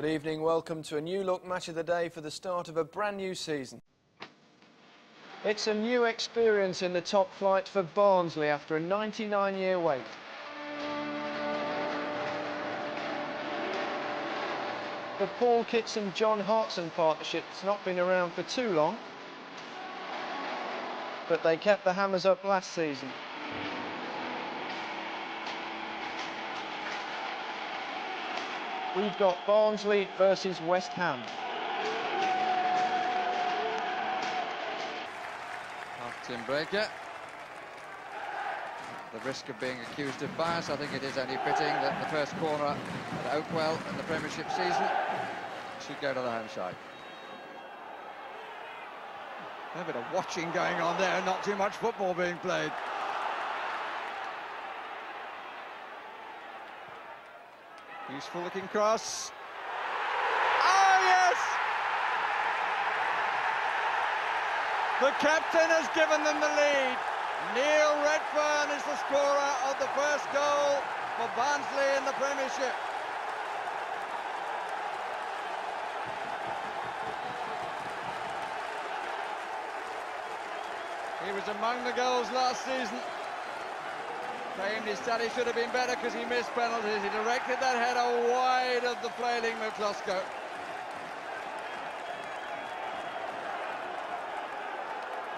Good evening, welcome to a new look match of the day for the start of a brand new season. It's a new experience in the top flight for Barnsley after a 99-year wait. The Paul Kitson-John Hartson partnership's not been around for too long, but they kept the hammers up last season. We've got Barnsley versus West Ham. Half-time breaker. The risk of being accused of bias, I think it is only fitting that the first corner at Oakwell in the Premiership season should go to the home side. A bit of watching going on there, not too much football being played. Useful looking cross. Oh yes! The captain has given them the lead. Neil Redfearn is the scorer of the first goal for Barnsley in the Premiership. He was among the goals last season. Claimed his study should have been better because he missed penalties. He directed that header wide of the flailing McCloskey.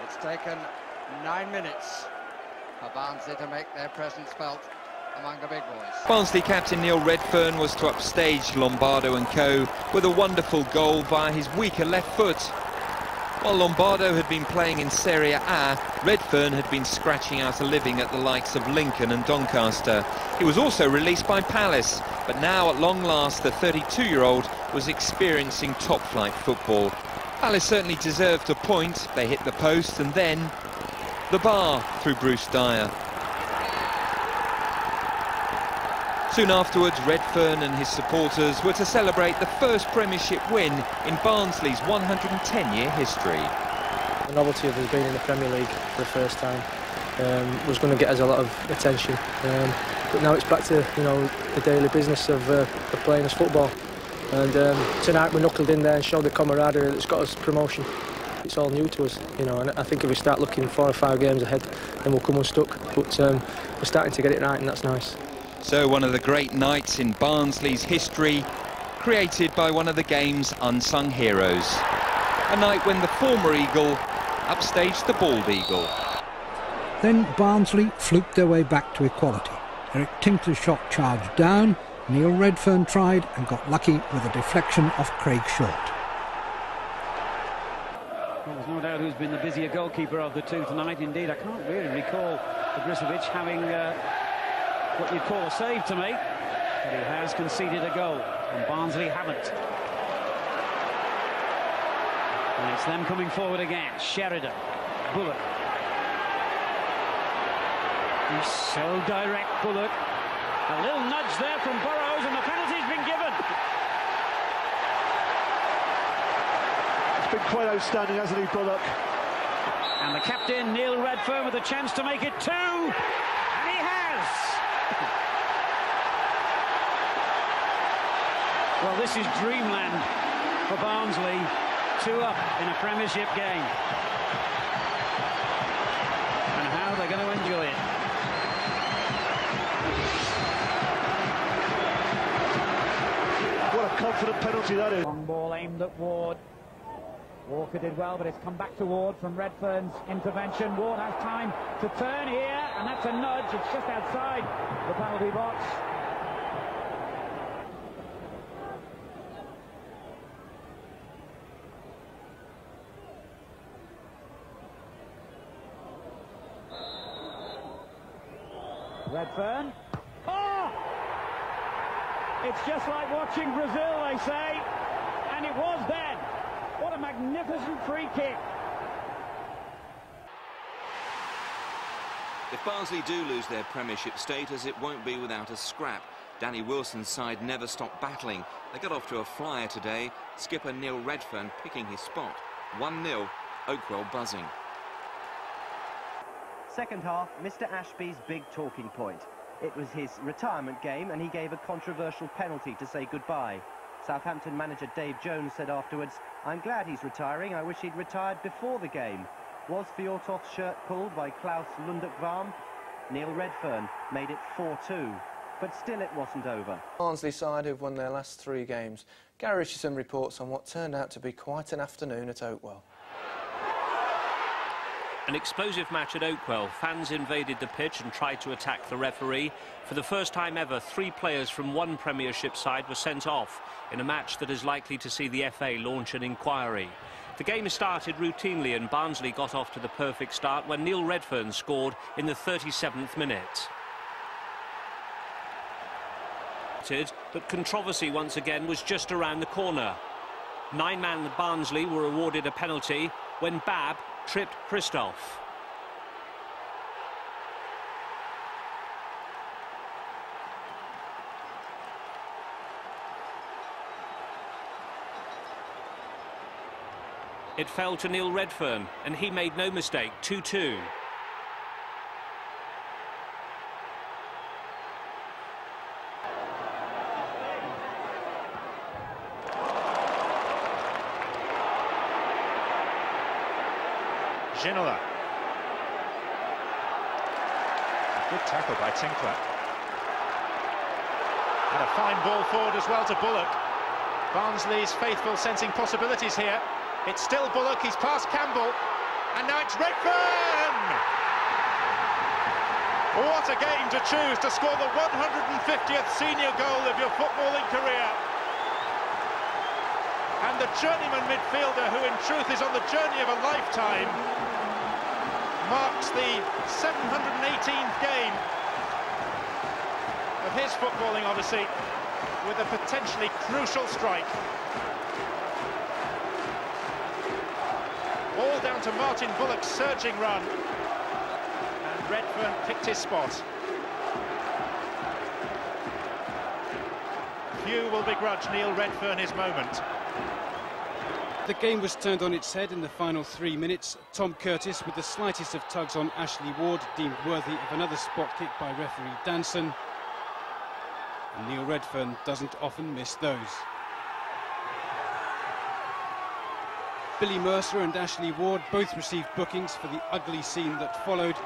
It's taken 9 minutes for Barnsley to make their presence felt among the big boys. Barnsley captain Neil Redfearn was to upstage Lombardo and co with a wonderful goal via his weaker left foot. While Lombardo had been playing in Serie A, Redfearn had been scratching out a living at the likes of Lincoln and Doncaster. He was also released by Palace, but now at long last the 32-year-old was experiencing top-flight football. Palace certainly deserved a point. They hit the post and then the bar through Bruce Dyer. Soon afterwards, Redfearn and his supporters were to celebrate the first Premiership win in Barnsley's 110-year history. The novelty of us being in the Premier League for the first time was going to get us a lot of attention. But now it's back to the daily business of playing as football. And tonight we knuckled in there and showed the camaraderie that's got us promotion. It's all new to us, and I think if we start looking 4 or 5 games ahead, then we'll come unstuck. But we're starting to get it right, and that's nice. So one of the great nights in Barnsley's history, created by one of the game's unsung heroes. A night when the former Eagle upstaged the bald Eagle. Then Barnsley fluked their way back to equality. Eric Tinkler's shot charged down, Neil Redfearn tried and got lucky with a deflection off Craig Short. Well, there's no doubt who's been the busier goalkeeper of the two tonight. Indeed, I can't really recall Brizovic having what you'd call a save to make, but he has conceded a goal, and Barnsley haven't. And it's them coming forward again. Sheridan, Bullock. He's so direct, Bullock. A little nudge there from Burrows, and the penalty's been given. It's been quite outstanding, hasn't he, Bullock? And the captain, Neil Redfearn, with a chance to make it 2, and he has. Well, this is dreamland for Barnsley. 2 up in a Premiership game. And how they're going to enjoy it. What a confident penalty that is. Long ball aimed at Ward. Walker did well, but it's come back to Ward from Redfearn's intervention. Ward has time to turn here, and that's a nudge. It's just outside the penalty box. Redfearn. Oh! It's just like watching Brazil, they say. And it was then. What a magnificent free kick. If Barnsley do lose their Premiership status, it won't be without a scrap. Danny Wilson's side never stopped battling. They got off to a flyer today. Skipper Neil Redfearn picking his spot. 1-0, Oakwell buzzing. Second half, Mr. Ashby's big talking point. It was his retirement game and he gave a controversial penalty to say goodbye. Southampton manager Dave Jones said afterwards, "I'm glad he's retiring. I wish he'd retired before the game." Was Fjortoft's shirt pulled by Klaus Lundekvam? Neil Redfearn made it 4-2, but still it wasn't over. Barnsley side who've won their last 3 games. Gary Richardson reports on what turned out to be quite an afternoon at Oakwell. An explosive match at Oakwell. Fans invaded the pitch and tried to attack the referee. For the first time ever, 3 players from one Premiership side were sent off in a match that is likely to see the FA launch an inquiry. The game started routinely and Barnsley got off to the perfect start when Neil Redfearn scored in the 37th minute. But controversy once again was just around the corner. 9-man Barnsley were awarded a penalty when Bab tripped Christoph. It fell to Neil Redfearn, and he made no mistake, 2-2. Ginola. Good tackle by Tinkler. And a fine ball forward as well to Bullock. Barnsley's faithful sensing possibilities here. It's still Bullock, he's past Campbell, and now it's Redfearn! What a game to choose to score the 150th senior goal of your footballing career. And the journeyman midfielder, who in truth is on the journey of a lifetime, marks the 718th game of his footballing odyssey with a potentially crucial strike. All down to Martin Bullock's surging run, and Redfearn picked his spot. Few will begrudge Neil Redfearn his moment. The game was turned on its head in the final 3 minutes. Tom Curtis, with the slightest of tugs on Ashley Ward, deemed worthy of another spot kick by referee Danson. And Neil Redfearn doesn't often miss those. Billy Mercer and Ashley Ward both received bookings for the ugly scene that followed.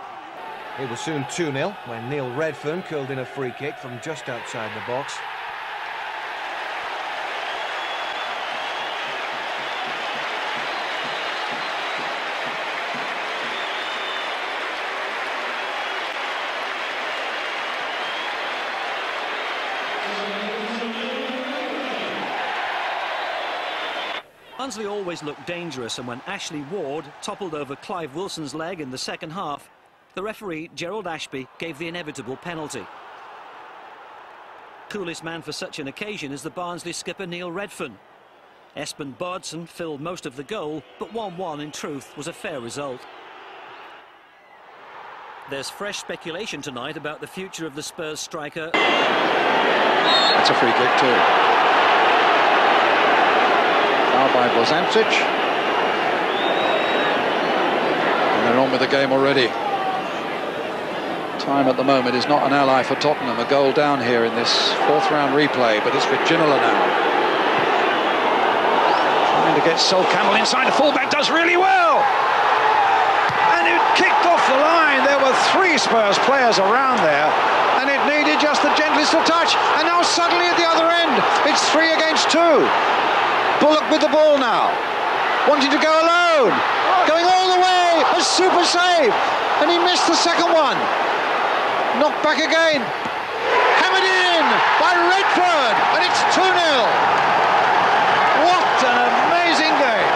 It was soon 2-0 when Neil Redfearn curled in a free kick from just outside the box. Barnsley always looked dangerous, and when Ashley Ward toppled over Clive Wilson's leg in the second half, the referee, Gerald Ashby, gave the inevitable penalty. Coolest man for such an occasion is the Barnsley skipper Neil Redfearn. Espen Bardson filled most of the goal, but 1-1 in truth was a fair result. There's fresh speculation tonight about the future of the Spurs striker. That's a free kick too. Foul by Bozantic. And they're on with the game already. Time at the moment is not an ally for Tottenham. A goal down here in this 4th round replay, but it's for Ginola now. Trying to get Sol Campbell inside. The fullback does really well. And it kicked off the line. There were 3 Spurs players around there, and it needed just the gentlest of touch. And now suddenly at the other end, it's 3 against 2. Bullock with the ball now, wanting to go alone, going all the way, a super save, and he missed the second one. Knocked back again, hammered in by Redfearn, and it's 2-0. What an amazing game.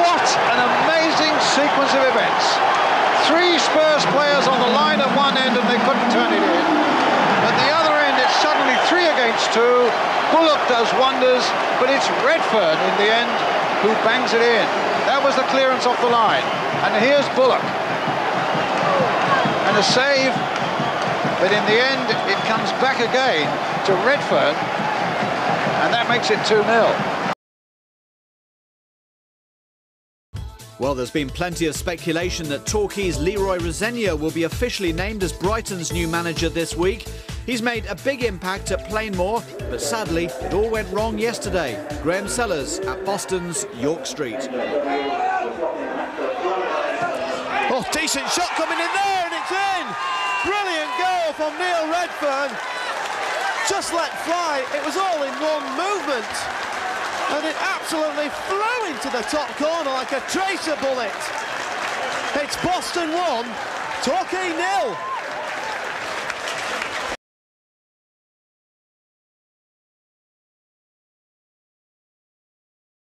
What an amazing sequence of events. 3 Spurs players on the line at one end and they couldn't turn it in. At the other end it's suddenly 3 against 2. Bullock does wonders, but it's Redfearn in the end who bangs it in. That was the clearance off the line. And here's Bullock. And a save, but in the end it comes back again to Redfearn, and that makes it 2-0. Well, there's been plenty of speculation that Torquay's Leroy Rosenia will be officially named as Brighton's new manager this week. He's made a big impact at Plainmoor, but sadly, it all went wrong yesterday. Graham Sellers at Boston's York Street. Oh, decent shot coming in there, and it's in! Brilliant goal from Neil Redfearn. Just let fly, it was all in one movement. And it absolutely flew into the top corner like a tracer bullet. It's Boston 1, Torquay 0.